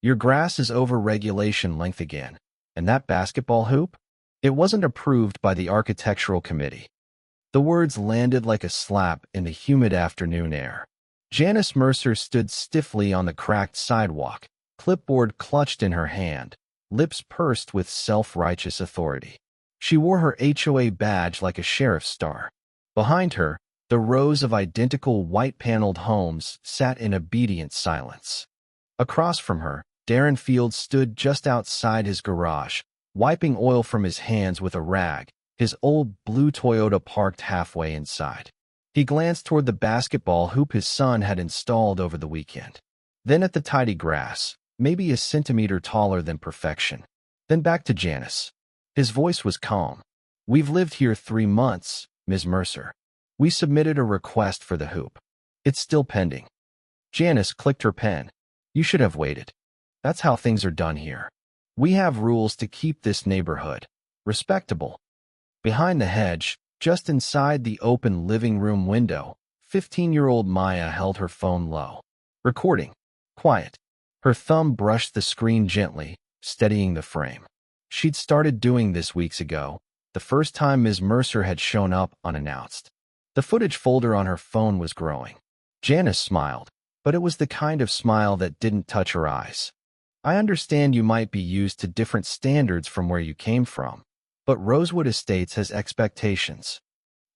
Your grass is over regulation length again. And that basketball hoop? It wasn't approved by the architectural committee. The words landed like a slap in the humid afternoon air. Janice Mercer stood stiffly on the cracked sidewalk, clipboard clutched in her hand, lips pursed with self-righteous authority. She wore her HOA badge like a sheriff's star. Behind her, the rows of identical white-paneled homes sat in obedient silence. Across from her, Darren Fields stood just outside his garage, wiping oil from his hands with a rag, his old blue Toyota parked halfway inside. He glanced toward the basketball hoop his son had installed over the weekend. Then at the tidy grass, maybe a centimeter taller than perfection. Then back to Janice. His voice was calm. "We've lived here 3 months, Ms. Mercer. We submitted a request for the hoop. It's still pending." Janice clicked her pen. "You should have waited. That's how things are done here. We have rules to keep this neighborhood respectable." Behind the hedge, just inside the open living room window, 15-year-old Maya held her phone low. Recording. Quiet. Her thumb brushed the screen gently, steadying the frame. She'd started doing this weeks ago, the first time Ms. Mercer had shown up unannounced. The footage folder on her phone was growing. Janice smiled, but it was the kind of smile that didn't touch her eyes. "I understand you might be used to different standards from where you came from, but Rosewood Estates has expectations."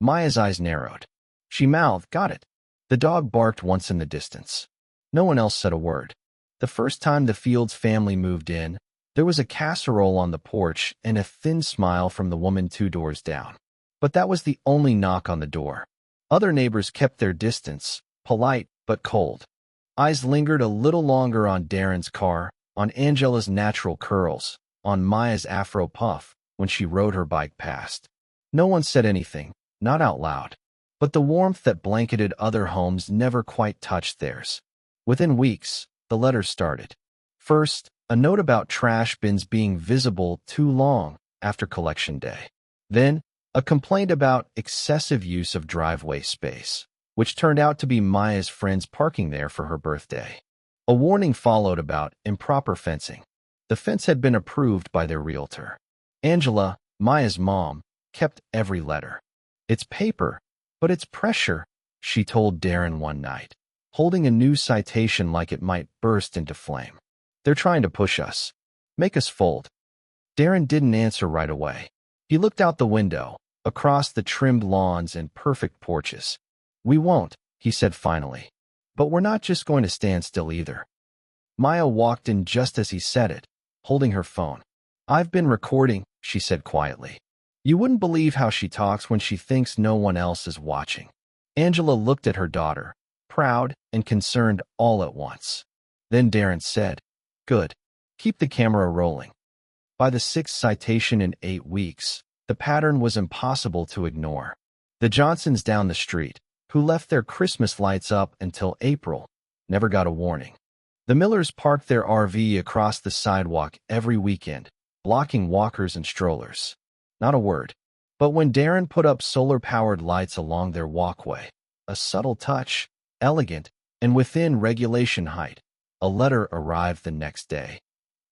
Maya's eyes narrowed. She mouthed, "Got it." The dog barked once in the distance. No one else said a word. The first time the Fields family moved in, there was a casserole on the porch and a thin smile from the woman 2 doors down. But that was the only knock on the door. Other neighbors kept their distance, polite but cold. Eyes lingered a little longer on Darren's car, on Angela's natural curls, on Maya's afro puff when she rode her bike past. No one said anything, not out loud. But the warmth that blanketed other homes never quite touched theirs. Within weeks, the letters started. First, a note about trash bins being visible too long after collection day. Then, a complaint about excessive use of driveway space, which turned out to be Maya's friends parking there for her birthday. A warning followed about improper fencing. The fence had been approved by their realtor. Angela, Maya's mom, kept every letter. "It's paper, but it's pressure," she told Darren one night, holding a new citation like it might burst into flame. "They're trying to push us. Make us fold." Darren didn't answer right away. He looked out the window, across the trimmed lawns and perfect porches. "We won't," he said finally. "But we're not just going to stand still either." Maya walked in just as he said it, holding her phone. "I've been recording," she said quietly. "You wouldn't believe how she talks when she thinks no one else is watching." Angela looked at her daughter, proud and concerned all at once. Then Darren said, "Good. Keep the camera rolling." By the 6th citation in 8 weeks, the pattern was impossible to ignore. The Johnsons down the street, who left their Christmas lights up until April, never got a warning. The Millers parked their RV across the sidewalk every weekend, blocking walkers and strollers. Not a word. But when Darren put up solar-powered lights along their walkway, a subtle touch, elegant, and within regulation height, a letter arrived the next day.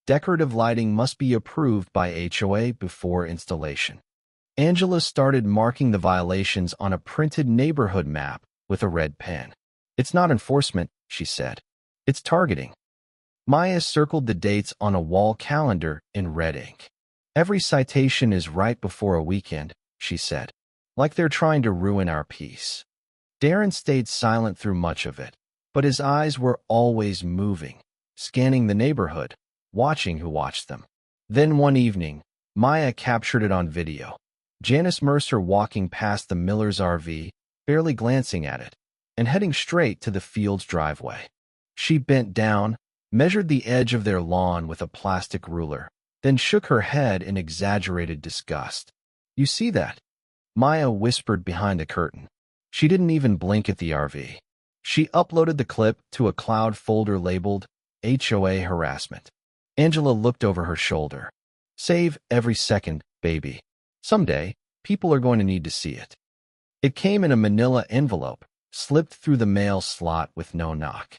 Decorative lighting must be approved by HOA before installation. Angela started marking the violations on a printed neighborhood map with a red pen. "It's not enforcement," she said. "It's targeting." Maya circled the dates on a wall calendar in red ink. "Every citation is right before a weekend," she said. "Like they're trying to ruin our peace." Darren stayed silent through much of it, but his eyes were always moving, scanning the neighborhood, watching who watched them. Then one evening, Maya captured it on video. Janice Mercer walking past the Miller's RV, barely glancing at it, and heading straight to the Fields' driveway. She bent down, measured the edge of their lawn with a plastic ruler, then shook her head in exaggerated disgust. "You see that?" Maya whispered behind a curtain. She didn't even blink at the RV. She uploaded the clip to a cloud folder labeled HOA harassment. Angela looked over her shoulder. "Save every second, baby. Someday, people are going to need to see it." It came in a manila envelope, slipped through the mail slot with no knock.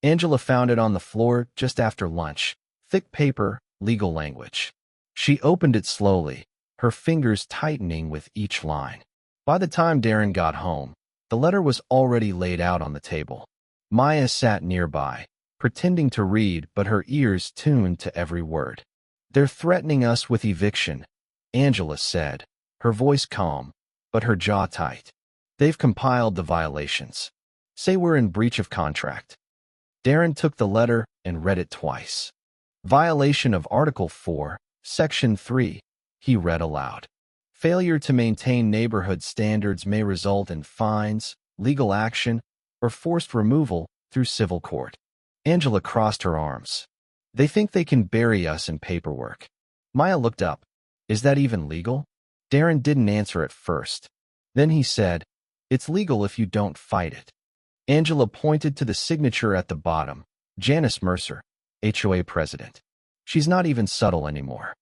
Angela found it on the floor just after lunch. Thick paper, legal language. She opened it slowly, her fingers tightening with each line. By the time Darren got home, the letter was already laid out on the table. Maya sat nearby, pretending to read, but her ears tuned to every word. "They're threatening us with eviction," Angela said, her voice calm, but her jaw tight. "They've compiled the violations. Say we're in breach of contract." Darren took the letter and read it twice. "Violation of Article 4, Section 3, he read aloud. "Failure to maintain neighborhood standards may result in fines, legal action, or forced removal through civil court." Angela crossed her arms. "They think they can bury us in paperwork." Maya looked up. "Is that even legal?" Darren didn't answer at first. Then he said, "It's legal if you don't fight it." Angela pointed to the signature at the bottom. "Janice Mercer, HOA president." "She's not even subtle anymore."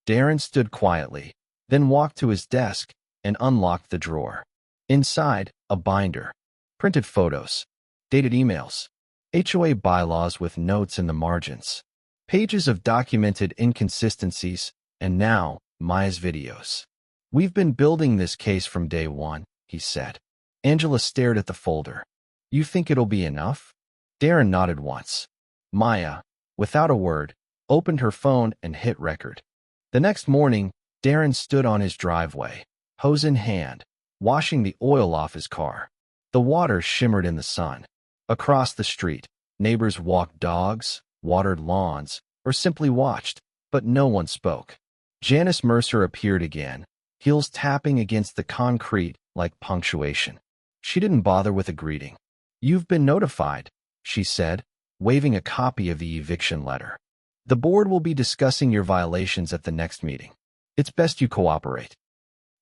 Darren stood quietly, then walked to his desk and unlocked the drawer. Inside, a binder. Printed photos. Dated emails. HOA bylaws with notes in the margins. Pages of documented inconsistencies, and now, Maya's videos. "We've been building this case from day one," he said. Angela stared at the folder. "You think it'll be enough?" Darren nodded once. Maya, without a word, opened her phone and hit record. The next morning, Darren stood on his driveway, hose in hand, washing the oil off his car. The water shimmered in the sun. Across the street, neighbors walked dogs, watered lawns, or simply watched, but no one spoke. Janice Mercer appeared again, heels tapping against the concrete like punctuation. She didn't bother with a greeting. "You've been notified," she said, waving a copy of the eviction letter. "The board will be discussing your violations at the next meeting. It's best you cooperate."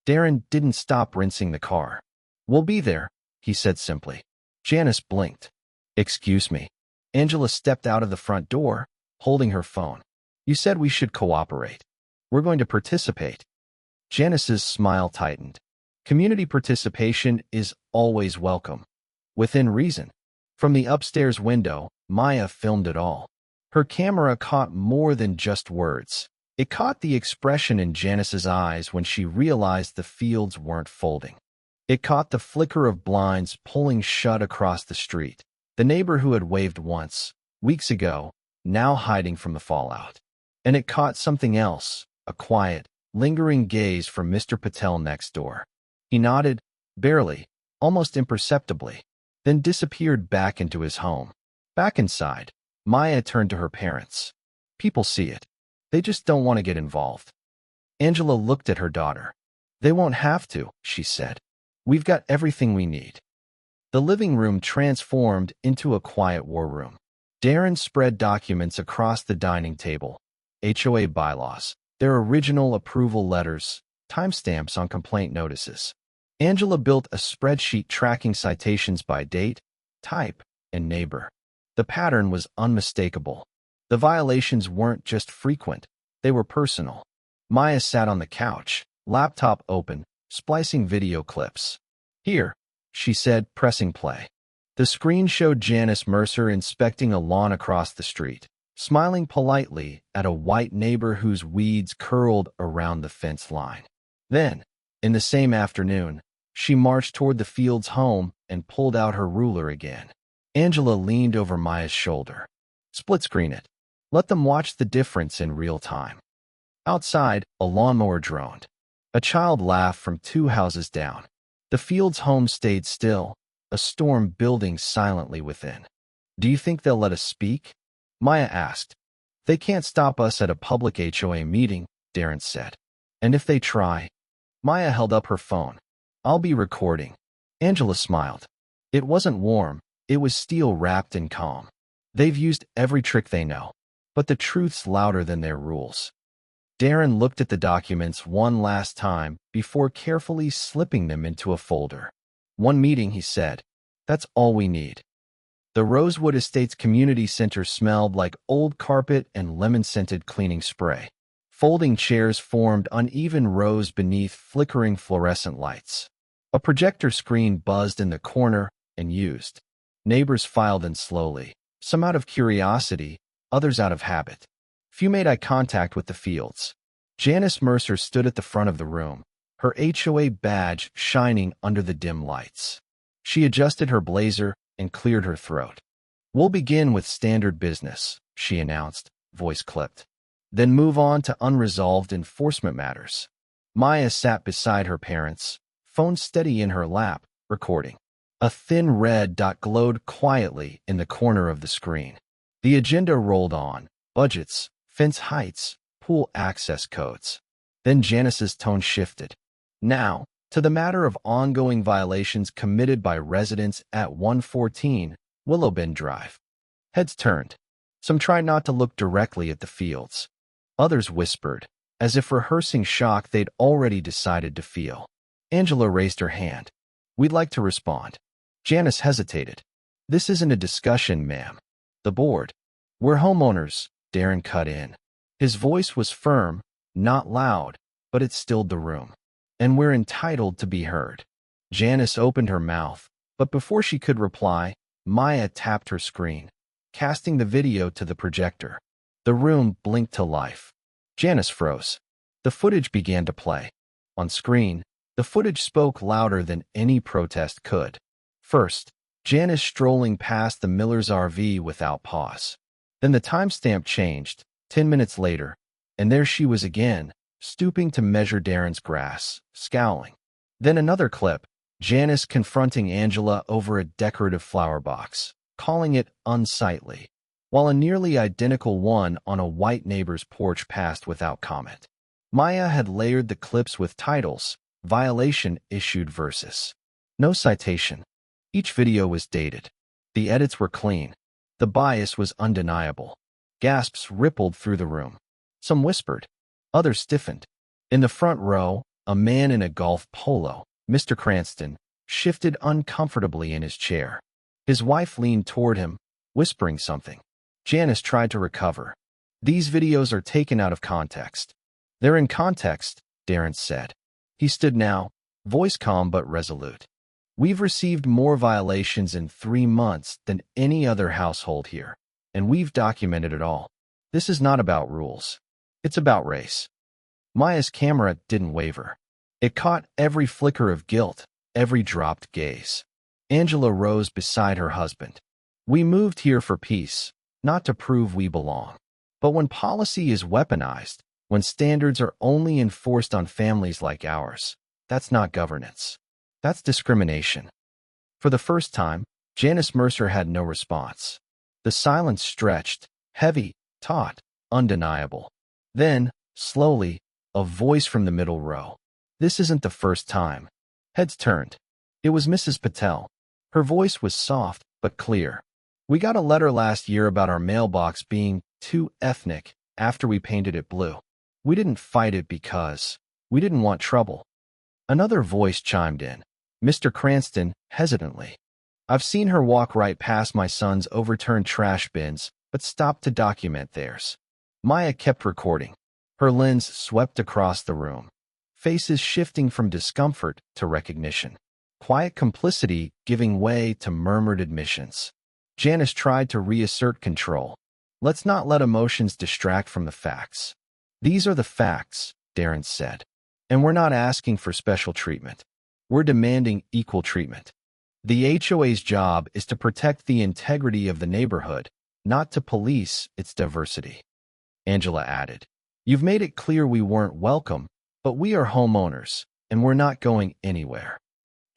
Darren didn't stop rinsing the car. "We'll be there," he said simply. Janice blinked. "Excuse me." Angela stepped out of the front door, holding her phone. "You said we should cooperate. We're going to participate." Janice's smile tightened. "Community participation is always welcome. Within reason." From the upstairs window, Maya filmed it all. Her camera caught more than just words. It caught the expression in Janice's eyes when she realized the fields weren't folding. It caught the flicker of blinds pulling shut across the street. The neighbor who had waved once, weeks ago, now hiding from the fallout. And it caught something else, a quiet, lingering gaze from Mr. Patel next door. He nodded, barely, almost imperceptibly, then disappeared back into his home. Back inside, Maya turned to her parents. "People see it. They just don't want to get involved." Angela looked at her daughter. "They won't have to," she said. "We've got everything we need." The living room transformed into a quiet war room. Darren spread documents across the dining table. HOA bylaws, their original approval letters, timestamps on complaint notices. Angela built a spreadsheet tracking citations by date, type, and neighbor. The pattern was unmistakable. The violations weren't just frequent, they were personal. Maya sat on the couch, laptop open, splicing video clips. "Here," she said, pressing play. The screen showed Janice Mercer inspecting a lawn across the street, smiling politely at a white neighbor whose weeds curled around the fence line. Then, in the same afternoon, she marched toward the field's home and pulled out her ruler again. Angela leaned over Maya's shoulder. "Split screen it. Let them watch the difference in real time." Outside, a lawnmower droned. A child laughed from 2 houses down. The field's home stayed still, a storm building silently within. "Do you think they'll let us speak?" Maya asked. "They can't stop us at a public HOA meeting," Darren said. "And if they try?" Maya held up her phone. "I'll be recording." Angela smiled. It wasn't warm, it was steel wrapped in calm. "They've used every trick they know, but the truth's louder than their rules." Darren looked at the documents one last time before carefully slipping them into a folder. "One meeting," he said. "That's all we need." The Rosewood Estates Community Center smelled like old carpet and lemon-scented cleaning spray. Folding chairs formed uneven rows beneath flickering fluorescent lights. A projector screen buzzed in the corner and used. Neighbors filed in slowly, some out of curiosity, others out of habit. Few made eye contact with the Fields. Janice Mercer stood at the front of the room, her HOA badge shining under the dim lights. She adjusted her blazer and cleared her throat. "We'll begin with standard business," she announced, voice clipped. "Then move on to unresolved enforcement matters." Maya sat beside her parents, phone steady in her lap, recording. A thin red dot glowed quietly in the corner of the screen. The agenda rolled on: budgets, fence heights, pool access codes. Then Janice's tone shifted. "Now, to the matter of ongoing violations committed by residents at 114 Willowbend Drive." Heads turned. Some tried not to look directly at the Fields. Others whispered, as if rehearsing shock they'd already decided to feel. Angela raised her hand. "We'd like to respond." Janice hesitated. "This isn't a discussion, ma'am. The board. We're homeowners," Darren cut in. His voice was firm, not loud, but it stilled the room. "And we're entitled to be heard." Janice opened her mouth, but before she could reply, Maya tapped her screen, casting the video to the projector. The room blinked to life. Janice froze. The footage began to play. On screen, the footage spoke louder than any protest could. First, Janice strolling past the Miller's RV without pause. Then the timestamp changed, 10 minutes later, and there she was again, stooping to measure Darren's grass, scowling. Then another clip, Janice confronting Angela over a decorative flower box, calling it unsightly, while a nearly identical one on a white neighbor's porch passed without comment. Maya had layered the clips with titles: "Violation Issued" versus "No Citation." Each video was dated. The edits were clean. The bias was undeniable. Gasps rippled through the room. Some whispered. Others stiffened. In the front row, a man in a golf polo, Mr. Cranston, shifted uncomfortably in his chair. His wife leaned toward him, whispering something. Janice tried to recover. "These videos are taken out of context." "They're in context," Darren said. He stood now, voice calm but resolute. "We've received more violations in 3 months than any other household here, and we've documented it all. This is not about rules. It's about race." Maya's camera didn't waver. It caught every flicker of guilt, every dropped gaze. Angela rose beside her husband. "We moved here for peace, not to prove we belong. But when policy is weaponized, when standards are only enforced on families like ours, that's not governance. That's discrimination." For the first time, Janice Mercer had no response. The silence stretched, heavy, taut, undeniable. Then, slowly, a voice from the middle row. "This isn't the first time." Heads turned. It was Mrs. Patel. Her voice was soft but clear. "We got a letter last year about our mailbox being too ethnic after we painted it blue. We didn't fight it because we didn't want trouble." Another voice chimed in. Mr. Cranston, hesitantly. "I've seen her walk right past my son's overturned trash bins, but stopped to document theirs." Maya kept recording. Her lens swept across the room, faces shifting from discomfort to recognition, quiet complicity giving way to murmured admissions. Janice tried to reassert control. "Let's not let emotions distract from the facts. These are the facts," Darren said. "And we're not asking for special treatment. We're demanding equal treatment. The HOA's job is to protect the integrity of the neighborhood, not to police its diversity." Angela added, "You've made it clear we weren't welcome, but we are homeowners, and we're not going anywhere."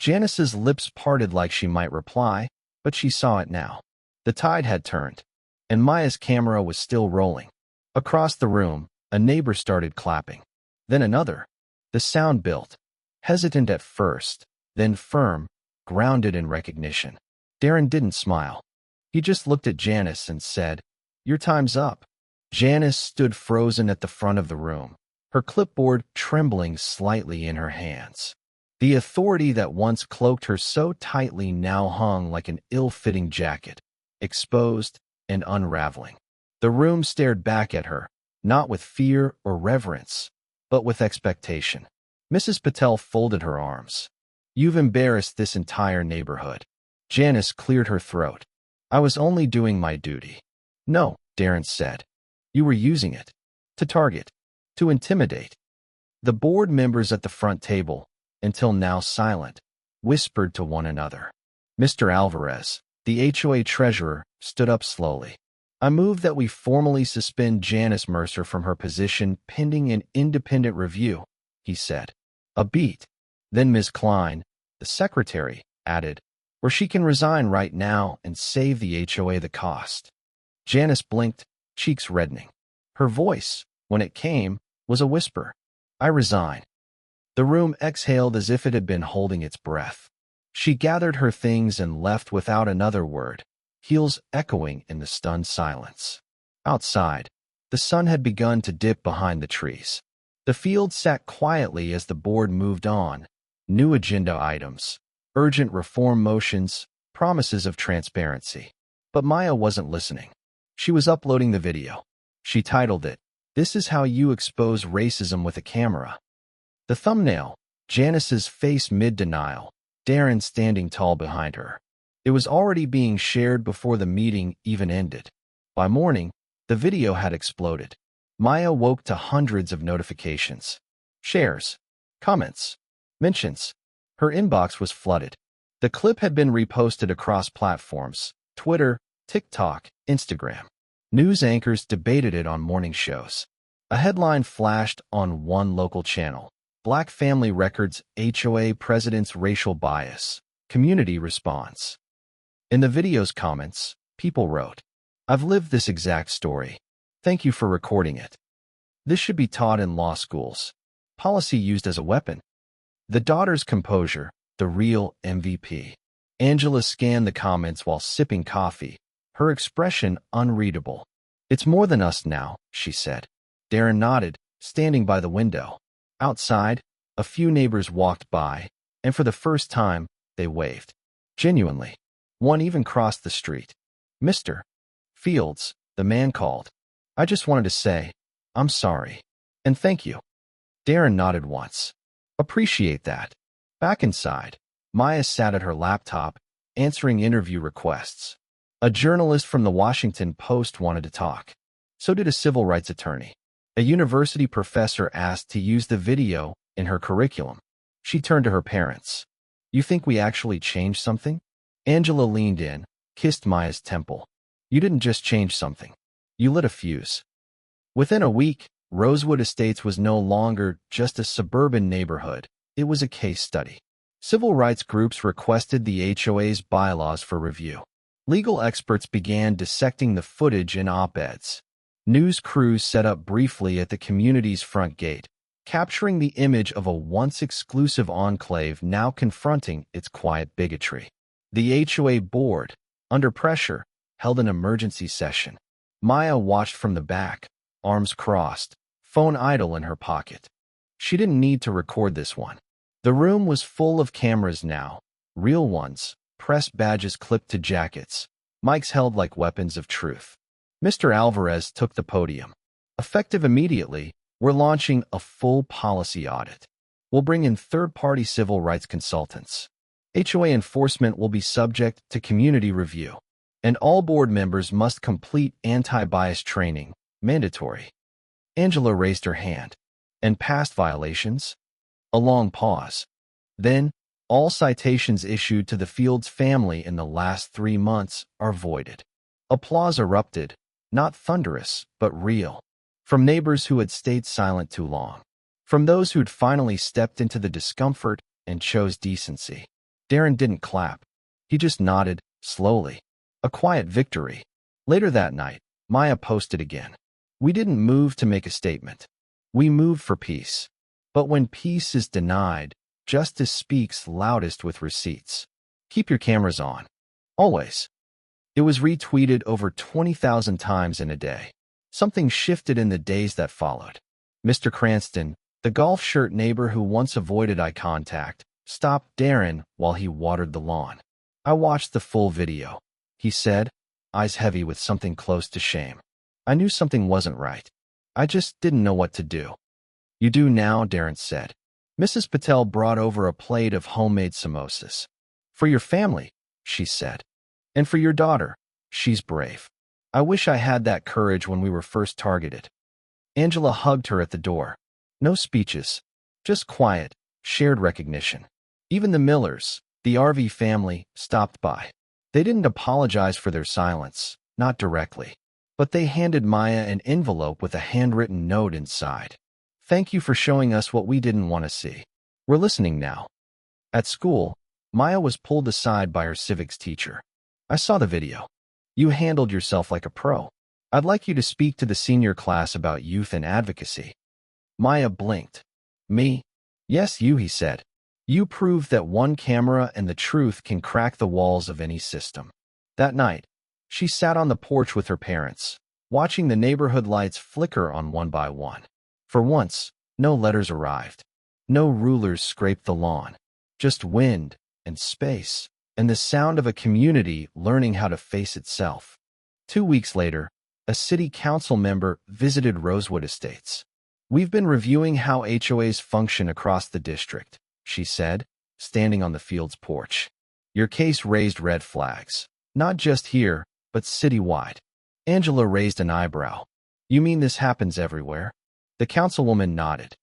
Janice's lips parted like she might reply, but she saw it now. The tide had turned, and Maya's camera was still rolling. Across the room, a neighbor started clapping. Then another. The sound built, hesitant at first, then firm, grounded in recognition. Darren didn't smile. He just looked at Janice and said, "Your time's up." Janice stood frozen at the front of the room, her clipboard trembling slightly in her hands. The authority that once cloaked her so tightly now hung like an ill-fitting jacket, exposed and unraveling. The room stared back at her, not with fear or reverence, but with expectation. Mrs. Patel folded her arms. "You've embarrassed this entire neighborhood." Janice cleared her throat. I was only doing my duty. No, Darren said. You were using it. To target. To intimidate. The board members at the front table, until now silent, whispered to one another. Mr. Alvarez, the HOA treasurer, stood up slowly. I move that we formally suspend Janice Mercer from her position pending an independent review, he said. A beat. Then Ms. Klein, the secretary, added, or she can resign right now and save the HOA the cost. Janice blinked, cheeks reddening. Her voice, when it came, was a whisper. I resign. The room exhaled as if it had been holding its breath. She gathered her things and left without another word, heels echoing in the stunned silence. Outside, the sun had begun to dip behind the trees. The field sat quietly as the board moved on. New agenda items, urgent reform motions, promises of transparency. But Maya wasn't listening. She was uploading the video. She titled it, "This is how you expose racism with a camera." The thumbnail, Janice's face mid-denial, Darren standing tall behind her. It was already being shared before the meeting even ended. By morning, the video had exploded. Maya woke to hundreds of notifications. Shares, comments, mentions. Her inbox was flooded. The clip had been reposted across platforms, Twitter, TikTok, Instagram. News anchors debated it on morning shows. A headline flashed on one local channel. Black Family Records HOA President's Racial Bias. Community response. In the video's comments, people wrote, I've lived this exact story. Thank you for recording it. This should be taught in law schools. Policy used as a weapon. The daughter's composure, the real MVP. Angela scanned the comments while sipping coffee, her expression unreadable. It's more than us now, she said. Darren nodded, standing by the window. Outside, a few neighbors walked by, and for the first time, they waved. Genuinely. One even crossed the street. Mr. Fields, the man called. I just wanted to say, I'm sorry. And thank you. Darren nodded once. Appreciate that. Back inside, Maya sat at her laptop, answering interview requests. A journalist from the Washington Post wanted to talk. So did a civil rights attorney. A university professor asked to use the video in her curriculum. She turned to her parents. You think we actually changed something? Angela leaned in, kissed Maya's temple. You didn't just change something. You lit a fuse. Within a week, Rosewood Estates was no longer just a suburban neighborhood. It was a case study. Civil rights groups requested the HOA's bylaws for review. Legal experts began dissecting the footage in op-eds. News crews set up briefly at the community's front gate, capturing the image of a once exclusive enclave now confronting its quiet bigotry. The HOA board, under pressure, held an emergency session. Maya watched from the back, arms crossed, phone idle in her pocket. She didn't need to record this one. The room was full of cameras now, real ones, press badges clipped to jackets, mics held like weapons of truth. Mr. Alvarez took the podium. Effective immediately, we're launching a full policy audit. We'll bring in third-party civil rights consultants. HOA enforcement will be subject to community review, and all board members must complete anti-bias training, mandatory. Angela raised her hand. And past violations? A long pause. Then, all citations issued to the Fields family in the last 3 months are voided. Applause erupted, not thunderous, but real. From neighbors who had stayed silent too long. From those who'd finally stepped into the discomfort and chose decency. Darren didn't clap. He just nodded, slowly. A quiet victory. Later that night, Maya posted again. We didn't move to make a statement. We moved for peace. But when peace is denied, justice speaks loudest with receipts. Keep your cameras on. Always. It was retweeted over 20,000 times in a day. Something shifted in the days that followed. Mr. Cranston, the golf shirt neighbor who once avoided eye contact, stopped Darren while he watered the lawn. I watched the full video, he said, eyes heavy with something close to shame. I knew something wasn't right. I just didn't know what to do. You do now, Darren said. Mrs. Patel brought over a plate of homemade samosas. For your family, she said. And for your daughter, She's brave. I wish I had that courage when we were first targeted. Angela hugged her at the door. No speeches, just quiet, shared recognition. Even the Millers, the RV family, stopped by. They didn't apologize for their silence, not directly. But they handed Maya an envelope with a handwritten note inside. Thank you for showing us what we didn't want to see. We're listening now. At school, Maya was pulled aside by her civics teacher. I saw the video. You handled yourself like a pro. I'd like you to speak to the senior class about youth and advocacy. Maya blinked. Me? Yes, you, he said. You proved that one camera and the truth can crack the walls of any system. That night, she sat on the porch with her parents, watching the neighborhood lights flicker on one by one. For once, no letters arrived. No rulers scraped the lawn. Just wind and space, and the sound of a community learning how to face itself. 2 weeks later, a city council member visited Rosewood Estates. We've been reviewing how HOAs function across the district, she said, standing on the field's porch. Your case raised red flags, not just here, but citywide. Angela raised an eyebrow. You mean this happens everywhere? The councilwoman nodded.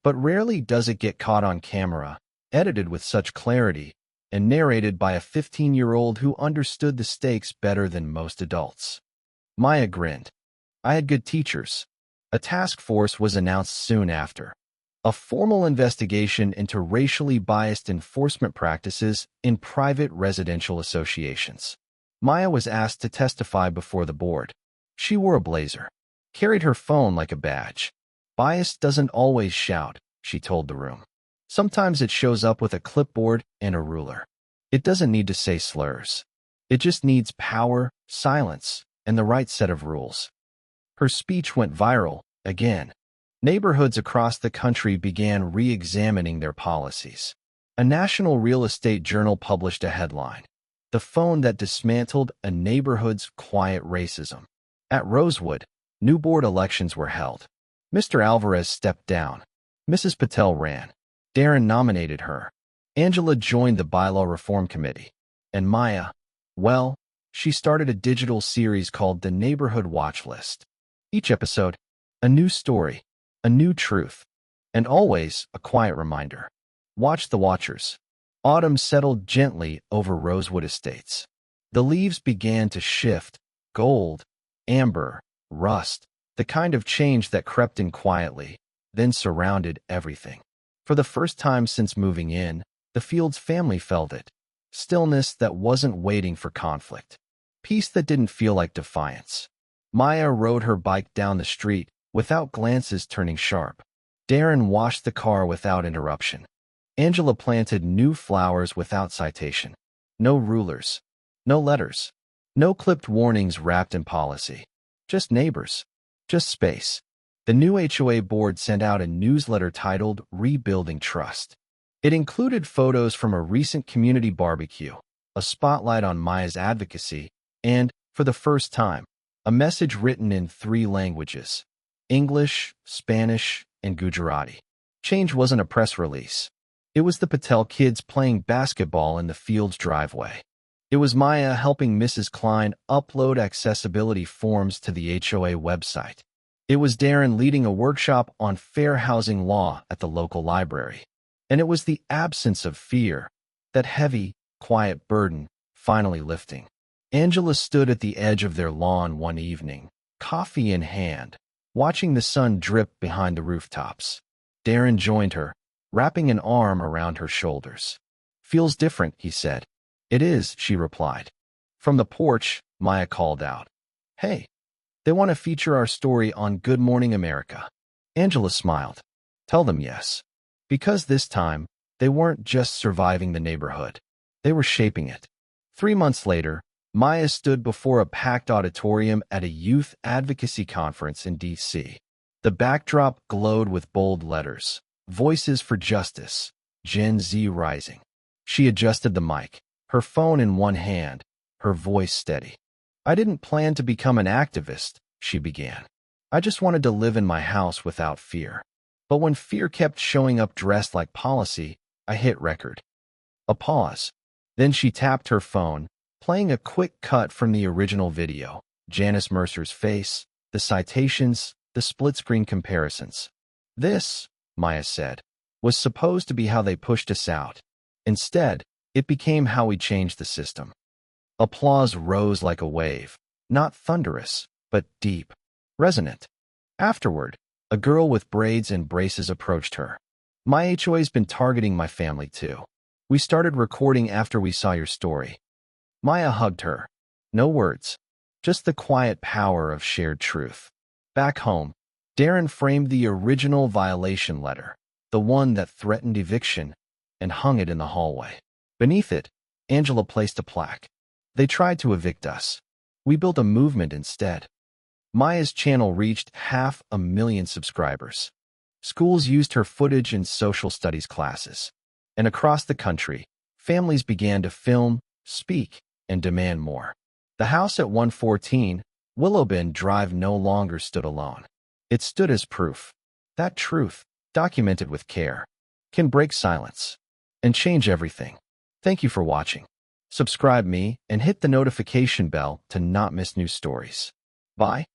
But rarely does it get caught on camera, edited with such clarity, and narrated by a 15-year-old who understood the stakes better than most adults. Maya grinned. I had good teachers. A task force was announced soon after. A formal investigation into racially biased enforcement practices in private residential associations. Maya was asked to testify before the board. She wore a blazer, carried her phone like a badge. Bias doesn't always shout, she told the room. Sometimes it shows up with a clipboard and a ruler. It doesn't need to say slurs. It just needs power, silence, and the right set of rules. Her speech went viral, again. Neighborhoods across the country began re-examining their policies. A national real estate journal published a headline: The phone that dismantled a neighborhood's quiet racism. At Rosewood, new board elections were held. Mr. Alvarez stepped down. Mrs. Patel ran. Darren nominated her. Angela joined the bylaw reform committee. And Maya, well, she started a digital series called The Neighborhood Watch List. Each episode, a new story, a new truth, and always a quiet reminder. Watch the watchers. Autumn settled gently over Rosewood Estates. The leaves began to shift, gold, amber, rust, the kind of change that crept in quietly, then surrounded everything. For the first time since moving in, the Fields family felt it. Stillness that wasn't waiting for conflict. Peace that didn't feel like defiance. Maya rode her bike down the street, without glances turning sharp. Darren washed the car without interruption. Angela planted new flowers without citation. No rulers. No letters. No clipped warnings wrapped in policy. Just neighbors. Just space. The new HOA board sent out a newsletter titled Rebuilding Trust. It included photos from a recent community barbecue, a spotlight on Maya's advocacy, and, for the first time, a message written in 3 languages: English, Spanish, and Gujarati. Change wasn't a press release. It was the Patel kids playing basketball in the Fields driveway. It was Maya helping Mrs. Klein upload accessibility forms to the HOA website. It was Darren leading a workshop on fair housing law at the local library. And it was the absence of fear, that heavy, quiet burden, finally lifting. Angela stood at the edge of their lawn one evening, coffee in hand, watching the sun drip behind the rooftops. Darren joined her, wrapping an arm around her shoulders. Feels different, he said. It is, she replied. From the porch, Maya called out, Hey, they want to feature our story on Good Morning America. Angela smiled. Tell them yes. Because this time, they weren't just surviving the neighborhood. They were shaping it. 3 months later, Maya stood before a packed auditorium at a youth advocacy conference in D.C. The backdrop glowed with bold letters: Voices for Justice, Gen Z Rising. She adjusted the mic, her phone in one hand, her voice steady. I didn't plan to become an activist, she began. I just wanted to live in my house without fear. But when fear kept showing up dressed like policy, I hit record. A pause. Then she tapped her phone, playing a quick cut from the original video, Janice Mercer's face, the citations, the split-screen comparisons. This, Maya said, was supposed to be how they pushed us out. Instead, it became how we changed the system. Applause rose like a wave, not thunderous, but deep, resonant. Afterward, a girl with braids and braces approached her. My HOA's been targeting my family too. We started recording after we saw your story. Maya hugged her. No words, just the quiet power of shared truth. Back home, Darren framed the original violation letter, the one that threatened eviction, and hung it in the hallway. Beneath it, Angela placed a plaque. They tried to evict us. We built a movement instead. Maya's channel reached 500,000 subscribers. Schools used her footage in social studies classes. And across the country, families began to film, speak, and demand more. The house at 114 Willowbend Drive no longer stood alone. It stood as proof. That truth, documented with care, can break silence and change everything. Thank you for watching. Subscribe me and hit the notification bell to not miss new stories. Bye.